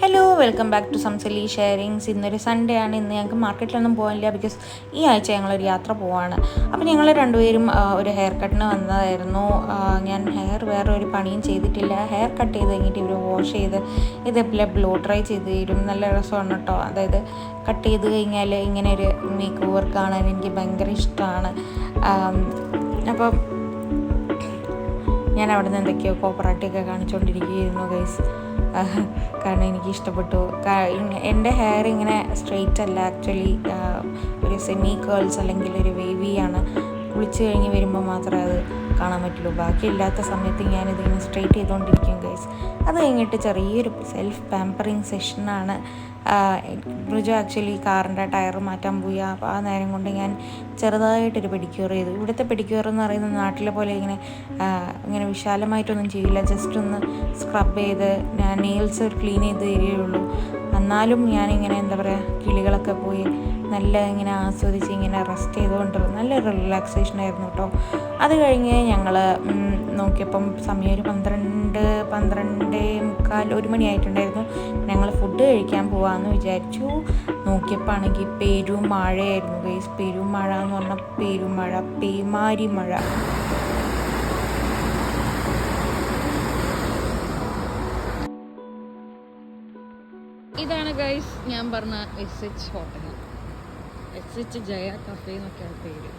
Hello welcome back to സംസലി sharings. ഇന്നൊരു Sunday ആണ്. ഇന്ന് ഞങ്ങൾക്ക് മാർക്കറ്റിലൊന്നും പോകാനില്ല, ബിക്കോസ് ഈ ആഴ്ച ഞങ്ങളൊരു യാത്ര പോവാണ്. അപ്പോൾ ഞങ്ങൾ രണ്ടുപേരും ഒരു ഹെയർ കട്ടിന് വന്നതായിരുന്നു. ഞാൻ ഹെയർ വേറെ ഒരു പണിയും ചെയ്തിട്ടില്ല. ഹെയർ കട്ട് ചെയ്ത് കഴിഞ്ഞിട്ട് ഇവർ വാഷ് ചെയ്ത് ഇതേപോലെ ബ്ലോ ഡ്രൈ ചെയ്ത് തരും. നല്ല രസമാണ് കേട്ടോ. അതായത് കട്ട് ചെയ്ത് കഴിഞ്ഞാൽ ഇങ്ങനെ ഒരു മേക്ക് ഓവർ കാണാൻ എനിക്ക് ഭയങ്കര ഇഷ്ടമാണ്. അപ്പം ഞാൻ അവിടെ നിന്ന് എന്തൊക്കെയോ കോപ്പറാട്ടിയൊക്കെ കാണിച്ചുകൊണ്ടിരിക്കുകയായിരുന്നു ഗൈസ്. കാരണം എനിക്ക് ഇഷ്ടപ്പെട്ടു. എൻ്റെ ഹെയർ ഇങ്ങനെ സ്ട്രെയിറ്റ് അല്ല, ആക്ച്വലി ഒരു സെമി കേൾസ് അല്ലെങ്കിൽ ഒരു വേവിയാണ്. കുളിച്ച് കഴിഞ്ഞ് വരുമ്പോൾ മാത്രമേ അത് കാണാൻ പറ്റുള്ളൂ. ബാക്കിയില്ലാത്ത സമയത്ത് ഞാനിതിങ്ങനെ സ്ട്രെയിറ്റ് ചെയ്തുകൊണ്ടിരിക്കും ഗൈസ്. അത് കഴിഞ്ഞിട്ട് ചെറിയൊരു സെൽഫ് പാമ്പറിങ് സെഷനാണ്. ബ്രിജു ആക്ച്വലി കാറിൻ്റെ ടയർ മാറ്റാൻ പോയി. അപ്പോൾ ആ നേരം കൊണ്ട് ഞാൻ ചെറുതായിട്ടൊരു പെഡിക്യൂർ ചെയ്തു. ഇവിടുത്തെ പെഡിക്യൂർ എന്ന് പറയുന്നത് നാട്ടിലെ പോലെ ഇങ്ങനെ വിശാലമായിട്ടൊന്നും ചെയ്യില്ല. ജസ്റ്റ് ഒന്ന് സ്ക്രബ് ചെയ്ത് നെയിൽസ് ക്ലീൻ ചെയ്ത് തരികയുള്ളൂ. എന്നാലും ഞാനിങ്ങനെ എന്താ പറയുക, കിളികളൊക്കെ പോയി നല്ല ഇങ്ങനെ ആസ്വദിച്ച് ഇങ്ങനെ റെസ്റ്റ് ചെയ്തുകൊണ്ട് നല്ലൊരു റിലാക്സേഷൻ ആയിരുന്നു കേട്ടോ. അത് കഴിഞ്ഞ് ഞങ്ങൾ നോക്കിയപ്പം സമയം ഒരു 12:45 1 മണിയായിട്ടുണ്ടായിരുന്നു. ഞങ്ങൾ ഫുഡ് കഴിക്കാൻ പോകാമെന്ന് വിചാരിച്ചു. നോക്കിയപ്പോൾ ആണെങ്കിൽ പെരുമഴയായിരുന്നു ഗൈസ്. പെരുമഴ എന്ന് പറഞ്ഞാൽ പെരുമഴ, പേമാരി മഴ. ഇതാണ് ഗൈസ് ഞാൻ പറഞ്ഞ SH hotel, SH Jaya cafe എന്നൊക്കെയാണ് പേര്.